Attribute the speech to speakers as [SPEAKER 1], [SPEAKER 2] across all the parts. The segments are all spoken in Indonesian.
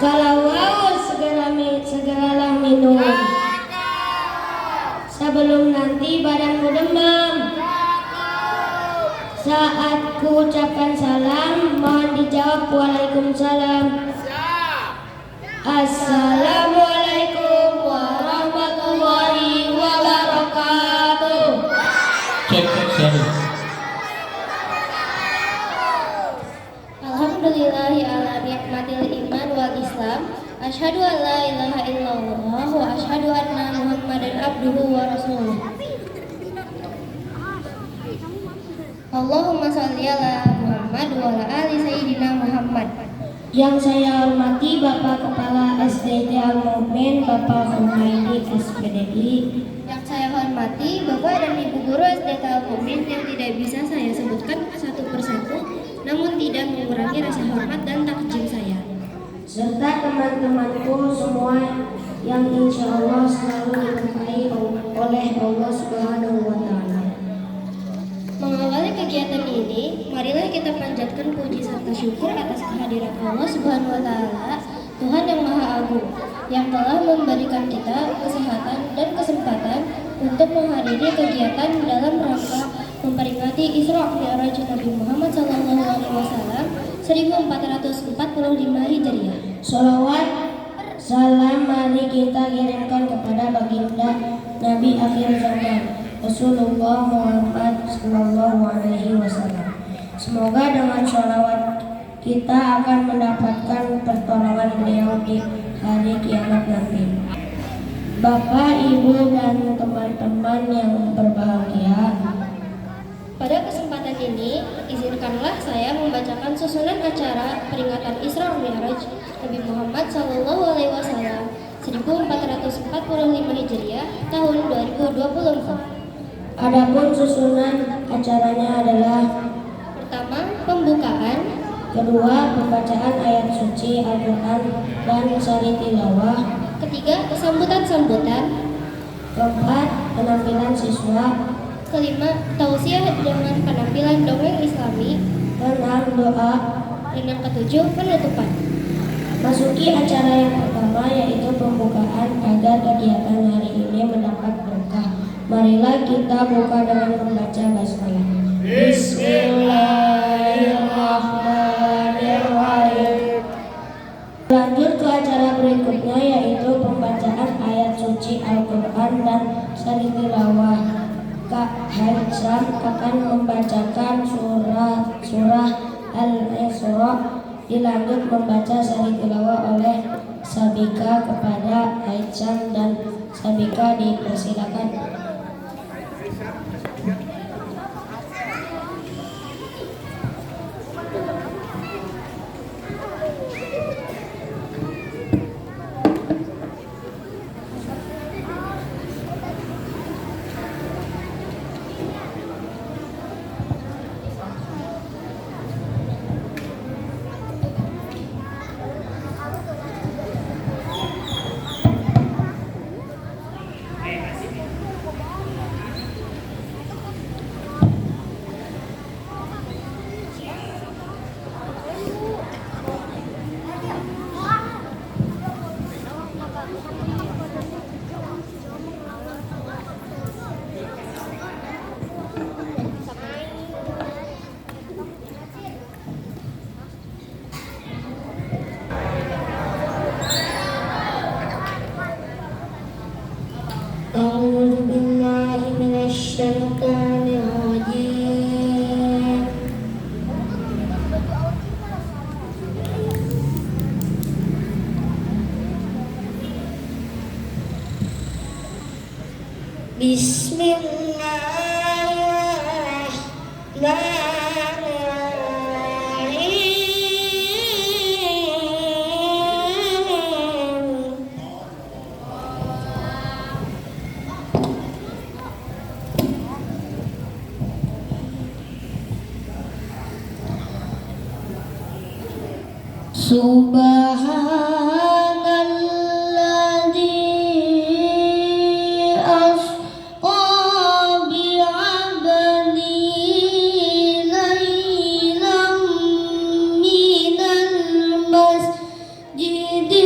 [SPEAKER 1] Kalau haus segeralah minum. Sebelum nanti badanmu demam. Saat ku ucapkan salam, mohon dijawab waalaikumsalam. Assalamualaikum warahmatullahi wabarakatuh.
[SPEAKER 2] Cek satu.
[SPEAKER 3] Alhamdulillahi ala nikmatil iman wal islam. Asyhadu an la ilaha illallah wa asyhadu anna Muhammadan abduhu wa rasuluh. Allahumma shalli ala Muhammad wa ala ali sayyidina Muhammad.
[SPEAKER 1] Yang saya hormati Bapak Kepala SDT Al-Mu'min, Bapak Humaydi SPDI.
[SPEAKER 3] Yang saya hormati Bapak dan Ibu Guru SDT Al-Mu'min yang tidak bisa saya sebutkan satu persatu, namun tidak mengurangi rasa hormat dan takjim saya.
[SPEAKER 1] Serta teman-temanku semua yang insya Allah selalu diberkahi oleh Allah Subhanahu wa Ta'ala.
[SPEAKER 3] Mengawali kegiatan ini, marilah kita panjatkan puji serta syukur atas kehadiran Allah Subhanahu wa Ta'ala, Tuhan yang Maha Agung, yang telah memberikan kita kesehatan dan kesempatan untuk menghadiri kegiatan dalam rangka memperingati Isra Mi'raj Nabi Muhammad SAW 1445 Hijriah.
[SPEAKER 1] Sholawat salam mari kita kirimkan kepada baginda Nabi akhir zaman Rasulullah Muhammad Sallallahu Alaihi Wasallam. Semoga dengan sholawat kita akan mendapatkan pertolongan beliau di hari kiamat nanti. Bapak, Ibu, dan teman-teman yang berbahagia,
[SPEAKER 3] pada kesempatan ini, izinkanlah saya membacakan susunan acara peringatan Isra Mi'raj Nabi Muhammad SAW 1445 Hijriah tahun 2024.
[SPEAKER 1] adapun susunan acaranya adalah:
[SPEAKER 3] Pertama, pembukaan.
[SPEAKER 1] kedua, pembacaan ayat suci Al-Quran dan sari tilawah.
[SPEAKER 3] Ketiga, sambutan-sambutan.
[SPEAKER 1] Keempat, penampilan siswa.
[SPEAKER 3] Kelima, tausiah dengan penampilan dongeng Islami.
[SPEAKER 1] Keenam, doa.
[SPEAKER 3] Dan yang ketujuh, penutupan.
[SPEAKER 1] Masuki acara yang pertama, yaitu pembukaan agar kegiatan hari ini mendapat berkah. Marilah kita buka dengan membaca basmalah. Bismillahirrahmanirrahim. Lanjut ke acara berikutnya, yaitu pembacaan ayat suci Al-Quran dan sari tilawah. Kak Haitsam akan membacakan surah Al-Isra, dilanjut membaca sari tilawah oleh Sabika. Kepada Haitsam dan Sabika dipersilakan. A'udzu billahi minasy syaithanir rajim. Bismillahirrahmanirrahim. Subhanalladzi asqa bi'abdihi laylan minal masjidil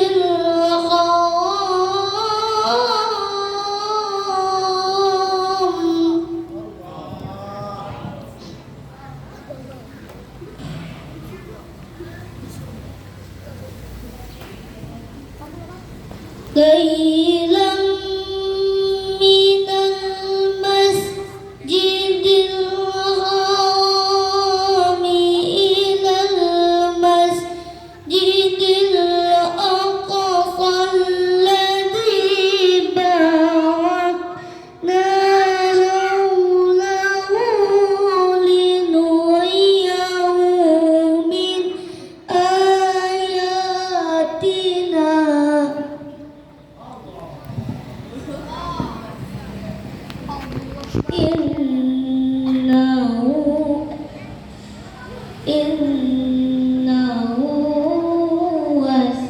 [SPEAKER 1] innahu innahu was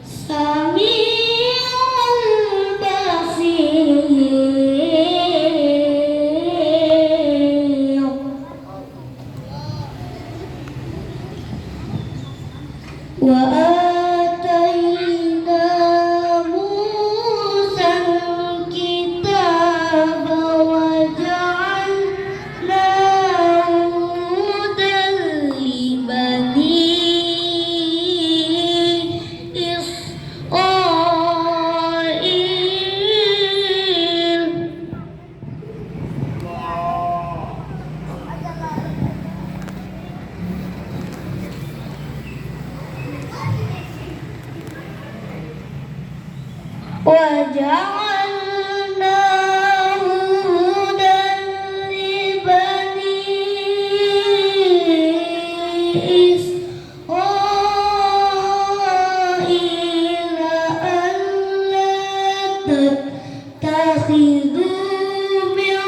[SPEAKER 1] samiul basir. Wa atayna Musa al-kitaba wa ja'alnahu hudan li bani Israil. وجعلناه هدى لبني إسرائيل ألا تتخذوا من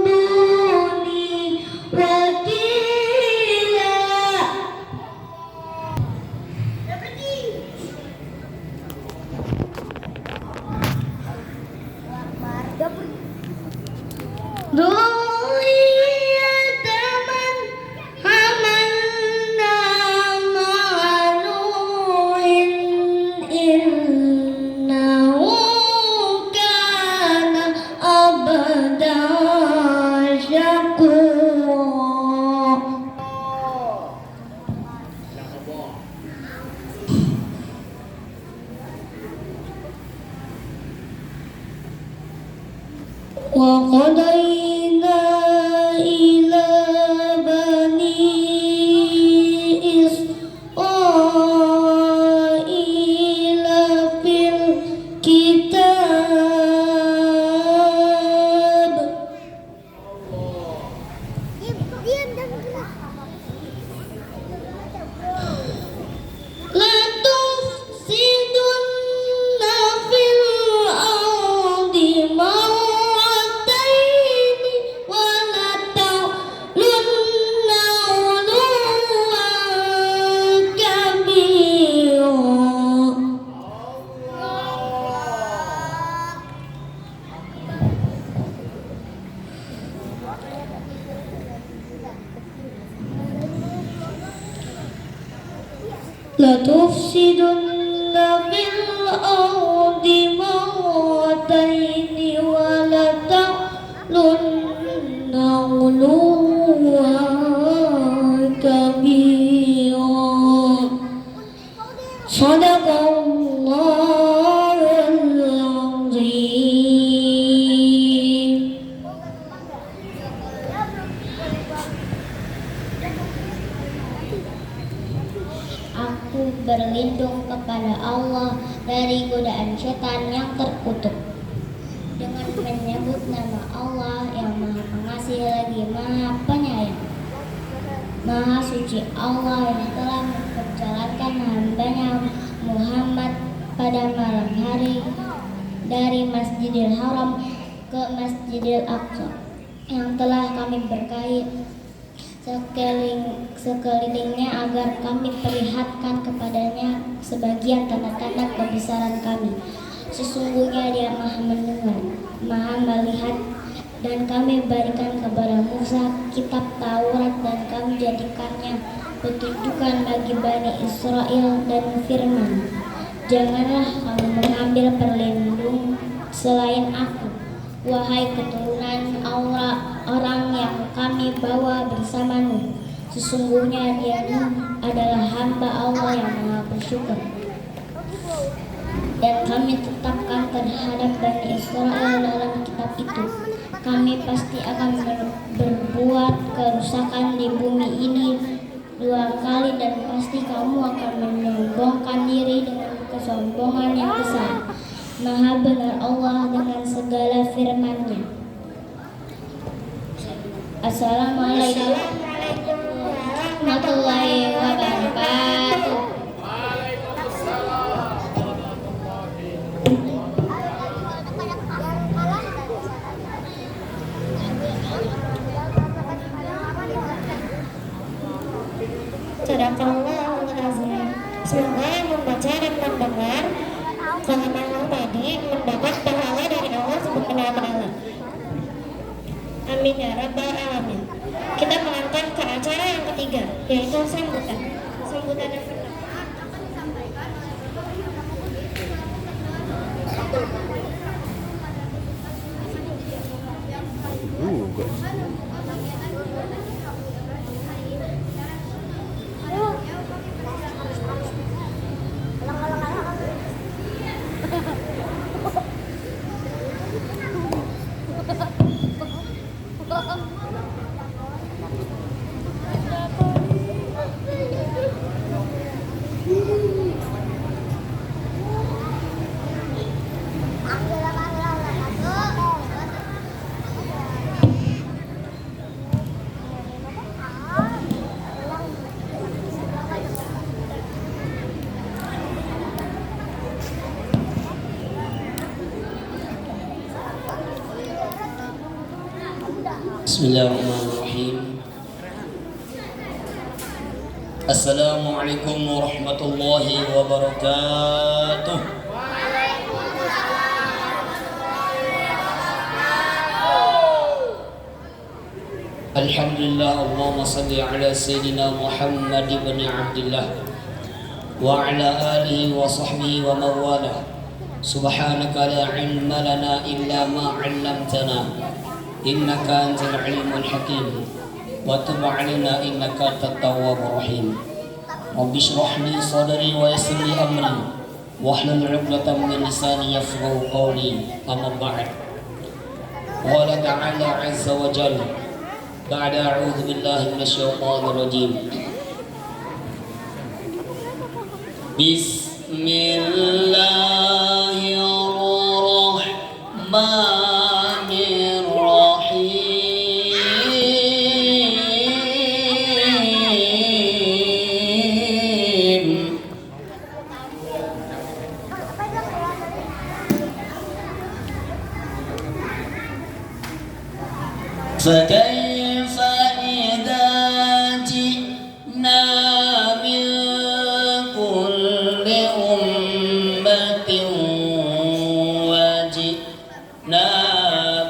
[SPEAKER 1] دوني وكيلا. Dzurriyyatan man hamalna ma'a Nuhin innahu kana abdan syakura. وقضينا إلى بني إسرائيل في الكتاب لتفسدن في الأرض مرتين ولتعلن علوا كبيرا. لتفسدن في الأرض مرتين ولتعلن علوا كبيرا. صدق الله العظيم. Aku berlindung kepada Allah dari godaan setan yang terkutuk dengan menyebut nama Allah yang Maha Pengasih lagi Maha Penyayang. Maha suci Allah yang telah memperjalankan hambanya Muhammad pada malam hari dari Masjidil Haram ke Masjidil Aqsa yang telah kami berkahi sekelilingnya agar kami perlihatkan kepadanya sebagian tanda-tanda kebesaran kami. Sesungguhnya Dia Maha mendengar, Maha melihat. Dan kami berikan kepada Musa kitab Taurat dan kami jadikannya petunjukan bagi Bani Israel dan firman, janganlah kamu mengambil perlindung selain aku, wahai keturunan orang yang kami bawa bersamamu. Sesungguhnya Dia adalah hamba Allah yang Maha bersyukur. Dan kami tetapkan terhadap Bani Israel dalam kitab itu, kami pasti akan berbuat kerusakan di bumi ini 2 kali dan pasti kamu akan menyombongkan diri dengan kesombongan yang besar. Maha benar Allah dengan segala firman-Nya. Assalamualaikum warahmatullahi wabarakatuh.
[SPEAKER 3] Amin ya Rabbal Alamin. Kita melangkah ke acara yang ketiga, yaitu sambutan. Sambutan yang pertama.
[SPEAKER 2] Bismillahirrahmanirrahim. Assalamualaikum warahmatullahi wabarakatuh. Alhamdulillah, Allahumma salli ala Sayyidina Muhammad ibn Abdullah wa ala alihi wa sahbihi wa mawalah. Subhanaka la ilma lana illa ma 'allamtana innaka antal alimul hakim wa tub 'alaina innaka antat tawwabur rahim. Rabbi shrah li sadri wa yassir li amri wahlul 'uqdatam min lisani yafqahu qawli. Amma ba'd. Qala ta'ala 'azza wa jalla ba'da a'udzu billahi minasyaitonir rajim. Bismillahirrahmanirrahim. فكيف إذا جئنا من كل أمة وجئنا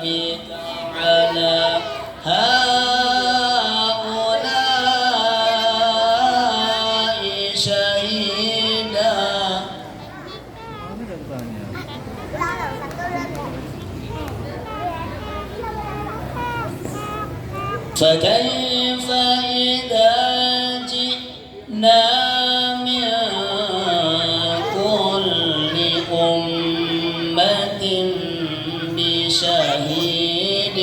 [SPEAKER 2] بك على هؤلاء شهيدا. فكيف إذا جئنا من كل أمة بشهيد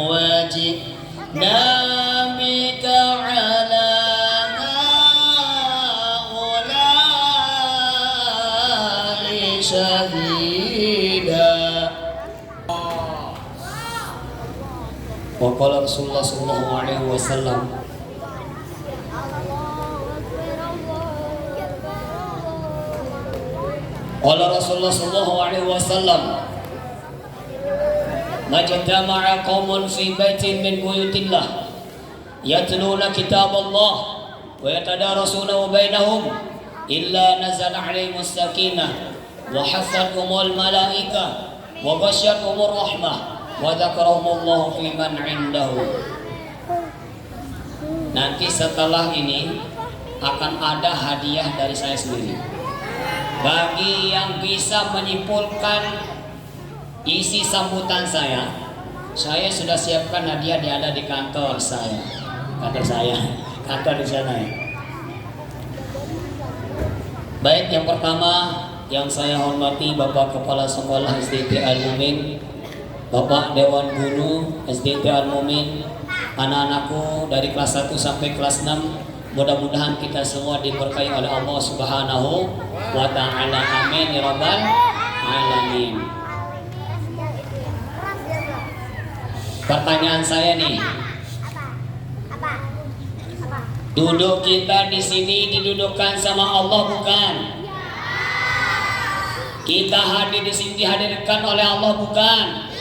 [SPEAKER 2] وجئنا بك على هؤلاء شهيدا. Waqala Rasulullah sallallahu alaihi wasallam, qala Rasulullah sallallahu alaihi wasallam, majtama'a qaumun fi baitin min buyutillah yatluna kitaballah wa yatadarasunahu bainahum illa nazala alaihimus sakinah wa hafathumul malaika wa ghasyiyatuhumur rahmah wa dzakarahumullahu fi man 'indahu. Nanti setelah ini akan ada hadiah dari saya sendiri. Bagi yang bisa menyimpulkan isi sambutan saya sudah siapkan hadiah, dia ada di kantor saya. Kantor di sana ya. Baik, yang pertama yang saya hormati Bapak Kepala Sekolah SDT Al-Mumin, Bapak Dewan Guru SDT Al-Mumin, anak-anakku dari kelas 1 sampai kelas 6, mudah-mudahan kita semua diberkahi oleh Allah Subhanahu wa ta'ala. Amin ya rabbal alamin. Pertanyaan saya nih, duduk kita di sini didudukkan sama Allah bukan? Kita hadir di sini dihadirkan oleh Allah bukan?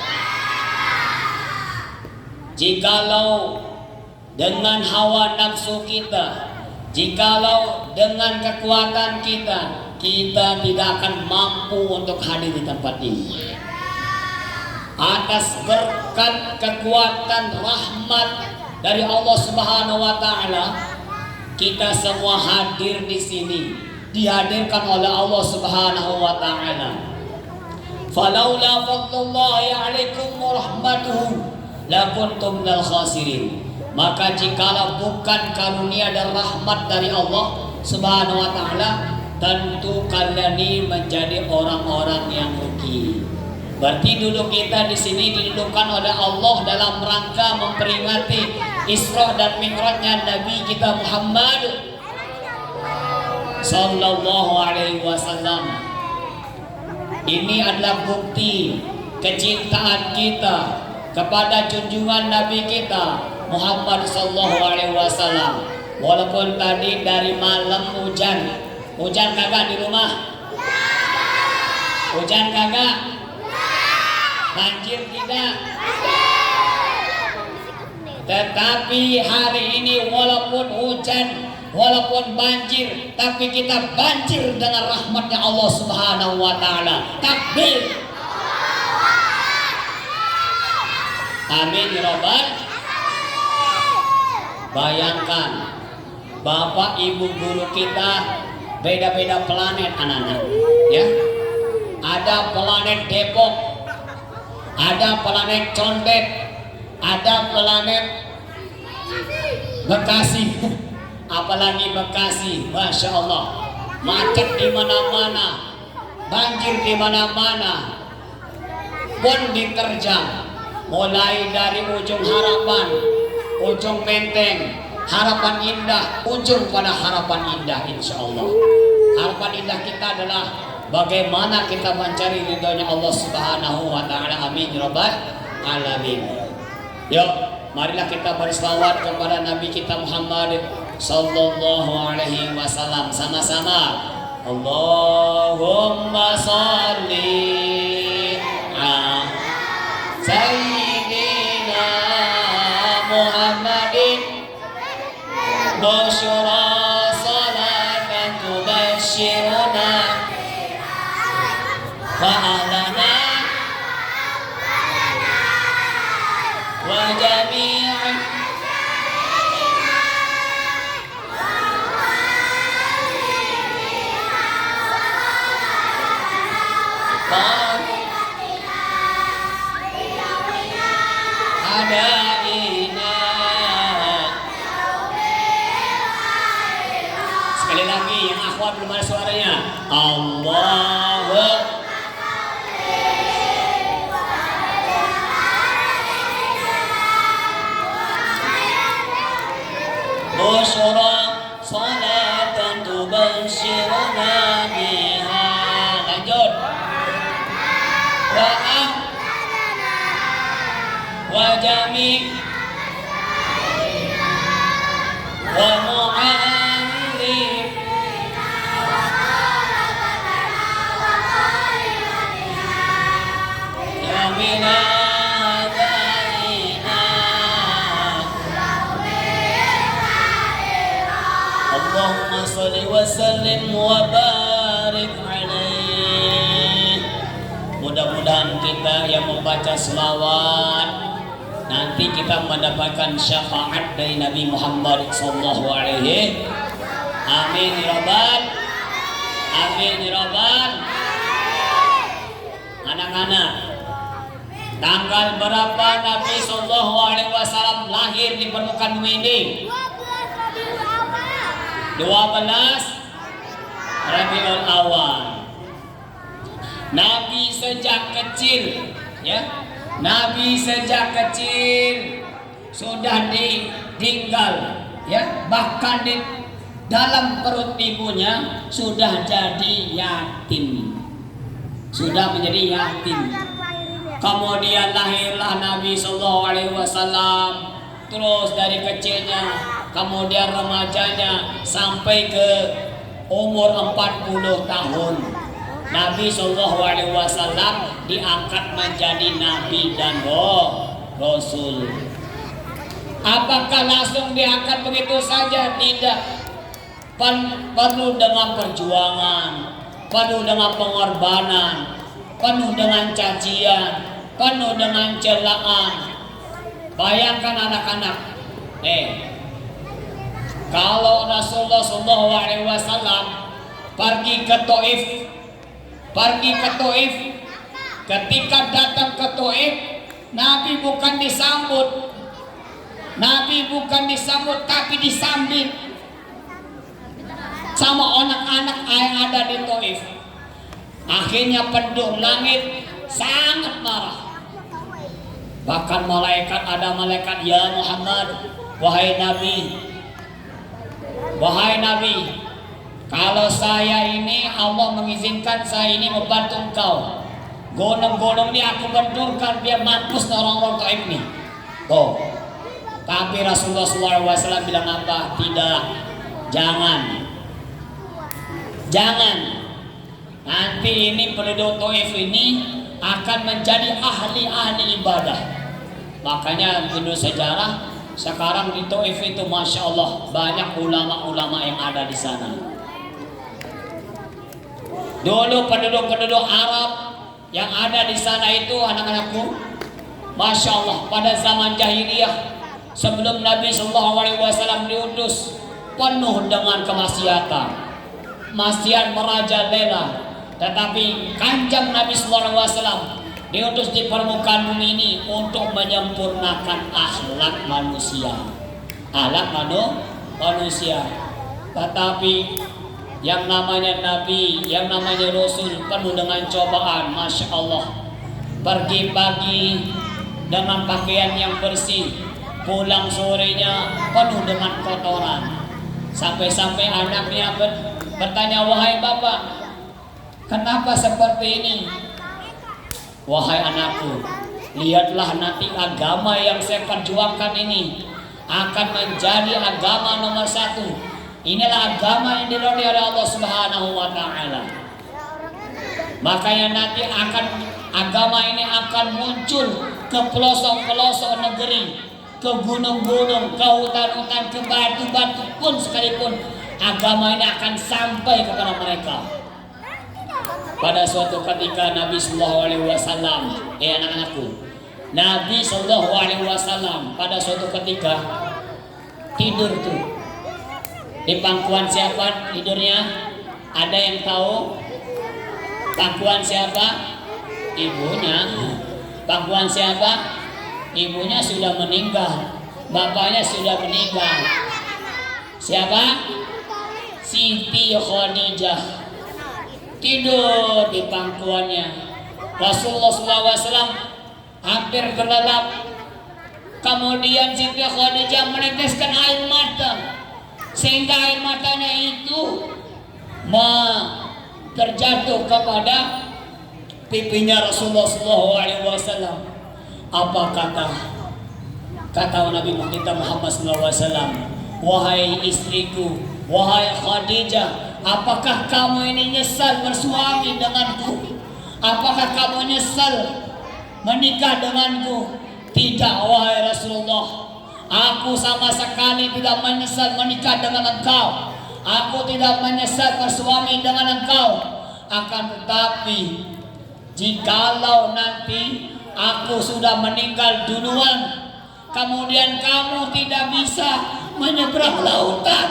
[SPEAKER 2] Jikalau dengan hawa nafsu kita, jikalau dengan kekuatan kita tidak akan mampu untuk hadir di tempat ini. atas berkat kekuatan rahmat dari Allah Subhanahu wa taala, kita semua hadir di sini, dihadirkan oleh Allah Subhanahu wa taala. Falaula fadlullahi 'alaikum wa rahmatuhu lakuntum minal khasirin. Maka jikalau bukan karunia dan rahmat dari Allah Subhanahu wa taala, tentu kalian ini menjadi orang-orang yang rugi. Berarti duduk kita di sini didudukkan oleh Allah dalam rangka memperingati Isra dan Mi'rajnya Nabi kita Muhammad sallallahu alaihi wasallam. Ini adalah bukti kecintaan kita kepada junjungan Nabi kita Muhammad sallallahu alaihi wasallam. Walaupun tadi dari malam hujan kagak di rumah? Hujan kagak? Banjir tidak? Tetapi hari ini walaupun hujan, walaupun banjir, tapi kita banjir dengan rahmatnya Allah Subhanahu wa taala. Takbir. Amin ya Rabbal. Bayangkan Bapak Ibu guru kita beda-beda planet anak-anak, ya. Ada planet Depok, ada planet Condet, ada planet Bekasi. Apalagi Bekasi, masya Allah, macet di mana-mana, banjir di mana-mana, pun diterjang, mulai dari ujung Harapan, ujung Menteng, Harapan Indah, ujung pada Harapan Indah, insya Allah. Harapan indah kita adalah bagaimana kita mencari ridhonya Allah Subhanahu wa taala. Amin ya rabbal alamin. Yuk, marilah kita berselawat kepada Nabi kita Muhammad sallallahu alaihi wasallam sama-sama. Allahumma shalli ala sayyidina Muhammadin busyra salatan tubasyiruna fa'alana wa jami'an adaina. Sekali lagi yang akhwat belum ada suaranya. Allahu busyra salatan tubasyiruna biha. Lanjut. Wa jami' wa mu'allim ya minadina. Allahumma salli wa sallim wa barik alaih. Mudah-mudahan kita yang membaca selawat nanti kita mendapatkan syafaat dari Nabi Muhammad sallallahu alaihi. Amin ya rabbal. Amin ya rabbal. Anak-anak, tanggal berapa Nabi sallallahu alaihi wasallam lahir di permukaan bumi ini? 12 Rabiul Awal. Nabi sejak kecil, ya. Nabi sejak kecil sudah ditinggal, ya, bahkan di dalam perut ibunya sudah jadi yatim, sudah menjadi yatim. Kemudian lahirlah Nabi sallallahu alaihi wasallam, terus dari kecilnya, kemudian remajanya sampai ke umur 40 tahun. Nabi sallallahu alaihi wasallam diangkat menjadi nabi dan rasul. Apakah langsung diangkat begitu saja? Tidak. Penuh dengan perjuangan, penuh dengan pengorbanan, penuh dengan cacian, penuh dengan celaan. Bayangkan anak-anak, kalau Rasulullah SAW pergi ke Taif, ketika datang ke Taif, Nabi bukan disambut, tapi disambit sama anak-anak yang ada di Taif. Akhirnya penduduk langit sangat marah. Bahkan ada malaikat, ya Muhammad, wahai Nabi, kalau saya ini Allah mengizinkan saya ini membantu engkau, gunung-gunung ini aku bendurkan biar mampus orang-orang Taif ini. Tapi Rasulullah SAW bilang apa? Tidak, jangan. Nanti ini penduduk Taif ini akan menjadi ahli ibadah. Makanya menurut sejarah sekarang di Taif itu Masya Allah banyak ulama-ulama yang ada di sana. Dulu penduduk Arab yang ada di sana itu anak-anakku, Masya Allah, pada zaman jahiliyah sebelum Nabi SAW diutus, penuh dengan kemaksiatan, maksiat merajalela. Tetapi kanjeng Nabi SAW diutus di permukaan bumi ini untuk menyempurnakan akhlak manusia. Tetapi yang namanya Nabi, yang namanya Rasul penuh dengan cobaan. Masya Allah, pergi pagi dengan pakaian yang bersih, pulang sorenya penuh dengan kotoran. Sampai-sampai anaknya bertanya, wahai bapak, kenapa seperti ini? Wahai anakku, lihatlah nanti agama yang saya perjuangkan ini akan menjadi agama nomor 1. Inilah agama yang diridhoi oleh Allah Subhanahu wa Ta'ala. Makanya nanti agama ini akan muncul ke pelosok-pelosok negeri, ke gunung-gunung, ke hutan-hutan, ke batu-batu pun sekalipun, agama ini akan sampai kepada mereka. Pada suatu ketika Nabi SAW, anak-anakku, Nabi SAW pada suatu ketika tidur tuh. Di pangkuan siapa tidurnya? Ada yang tahu? Pangkuan siapa? Ibunya. Pangkuan siapa? Ibunya sudah meninggal, bapaknya sudah meninggal. Siapa? Siti Khadijah tidur di pangkuannya. Rasulullah SAW hampir terlelap. Kemudian Siti Khadijah meneteskan air mata, sehingga air matanya itu terjatuh kepada pipinya Rasulullah SAW. Apa kata Nabi kita Muhammad SAW? Wahai istriku, wahai Khadijah, apakah kamu ini nyesal bersuami denganku? Apakah kamu nyesal menikah denganku? Tidak, wahai Rasulullah, aku sama sekali tidak menyesal menikah dengan engkau. Aku tidak menyesal bersuami dengan engkau. Akan tetapi, jikalau nanti aku sudah meninggal duluan, kemudian kamu tidak bisa menyeberang lautan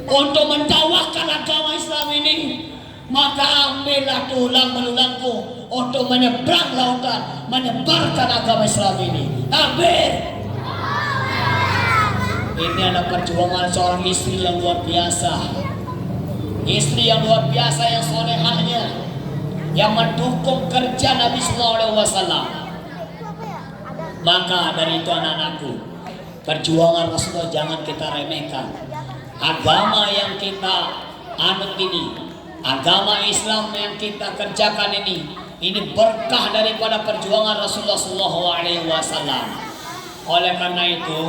[SPEAKER 2] untuk mendakwahkan agama Islam ini, maka ambillah tulang belulangku untuk menyeberang lautan, menyebarkan agama Islam ini. Takbir. Ini adalah perjuangan seorang istri yang luar biasa, istri yang luar biasa, yang solehahnya, yang mendukung kerja Nabi SAW. Maka dari itu anak-anakku, perjuangan Rasulullah jangan kita remehkan. Agama yang kita anut ini, agama Islam yang kita kerjakan ini berkah daripada perjuangan Rasulullah SAW. Oleh karena itu,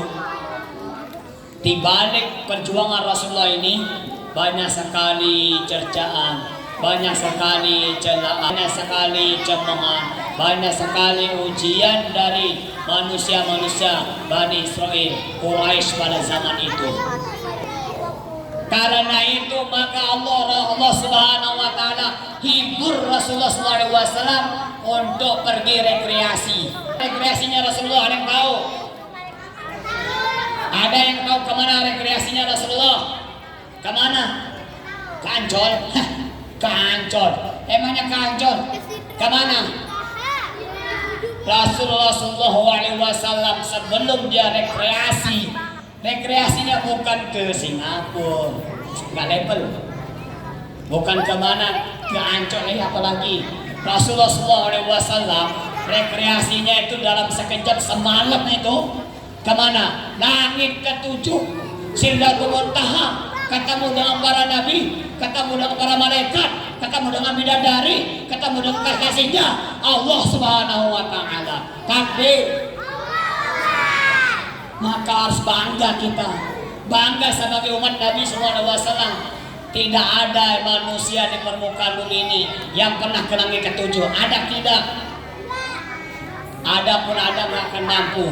[SPEAKER 2] di balik perjuangan Rasulullah ini banyak sekali cercaan, banyak sekali celaan, banyak sekali cemongan, banyak sekali ujian dari manusia-manusia Bani Israel, Quraisy pada zaman itu. Karena itu maka Allah Subhanahu wa taala hibur Rasulullah SAW untuk pergi rekreasi. Rekreasinya Rasulullah ada yang tahu? Ada yang tahu kemana rekreasinya Rasulullah? Kemana? Ke Ancol? Ke Ancol. Emangnya ke Ancol? Kemana? Rasulullah SAW sebelum dia rekreasinya bukan ke Singapura, nggak level, bukan kemana, ke Ancol apalagi. Rasulullah SAW rekreasinya itu dalam sekejap semalam itu kemana? Langit ketujuh, Sidratul Muntaha, ketemu dengan para nabi, ketemu dengan para malaikat, ketemu dengan bidadari, ketemu dengan kekasihnya Allah Subhanahu wa taala. Takbir. Maka harus bangga kita, bangga sebagai umat Nabi SAW. Tidak ada manusia di permukaan bumi ini yang pernah ke langit ketujuh. Ada tidak? Ada pun ada nggak akan mampu.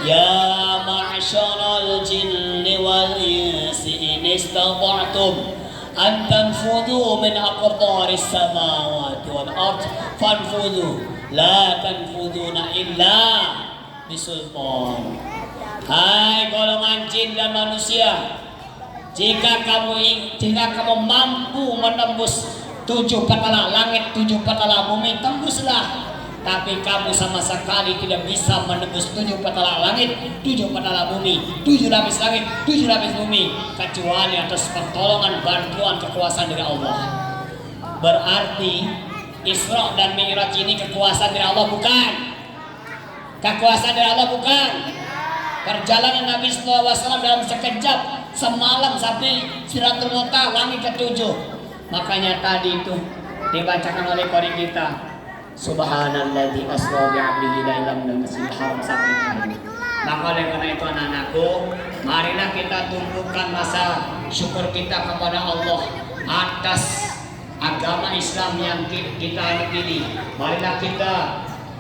[SPEAKER 2] Ya ma'asyaral jinni wal insi in istata'tum an tanfudhu min aqtaris samawati wal ard fanfudhu la tanfuduna illa bisultan. Hai golongan jin dan manusia, jika kamu mampu menembus 7 petala langit, 7 petala bumi, tembuslah. Tapi kamu sama sekali tidak bisa menembus 7 petala langit, 7 petala bumi, 7 lapis langit, 7 lapis bumi, kecuali atas pertolongan bantuan kekuasaan dari Allah. Berarti Isra dan Mi'raj ini kekuasaan dari Allah bukan? Kekuasaan dari Allah bukan? Perjalanan Nabi SAW dalam sekejap semalam sampai Sidratul Muntaha, langit ke-7. Makanya tadi itu dibacakan oleh qari kita, Subhanalladzi asra bi'abdihi ila al-masjidil haram sampai tadi. Maka oleh karena itu anak-anakku, marilah kita tumbuhkan rasa syukur kita kepada Allah atas agama Islam yang kita pilih. Marilah kita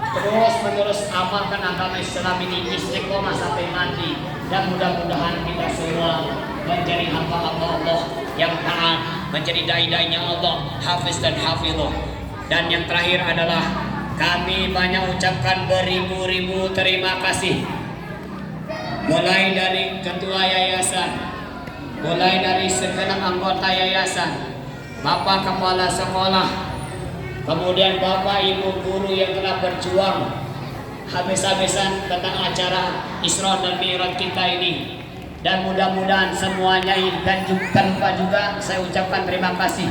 [SPEAKER 2] terus menerus amalkan agama Islam ini istiqomah sampai mati, dan mudah-mudahan kita semua menjadi hamba-hamba Allah yang taat, menjadi dai-dainya Allah, hafiz dan hafizah. Dan yang terakhir adalah kami banyak ucapkan beribu-ribu terima kasih, mulai dari ketua yayasan, mulai dari segenap anggota yayasan, bapak kepala sekolah, kemudian bapak ibu guru yang telah berjuang habis-habisan tentang acara Isra dan Mi'raj kita ini. Dan mudah-mudahan semuanya, dan tanpa juga saya ucapkan terima kasih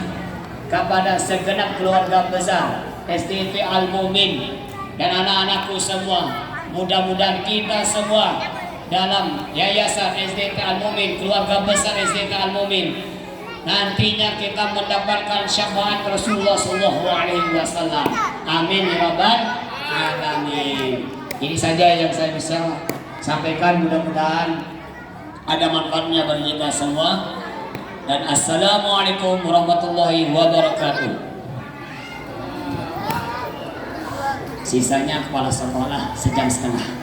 [SPEAKER 2] kepada segenap keluarga besar SDT Al-Mumin dan anak-anakku semua. Mudah-mudahan kita semua dalam yayasan SDT Al-Mumin, keluarga besar SDT Al-Mumin, nantinya kita mendapatkan syafaat Rasulullah SAW. Amin ya rabbal alamin. Ini saja yang saya bisa sampaikan, mudah-mudahan ada manfaatnya bagi kita semua. Dan assalamualaikum warahmatullahi wabarakatuh. Sisanya kepala sekolah 1,5 jam.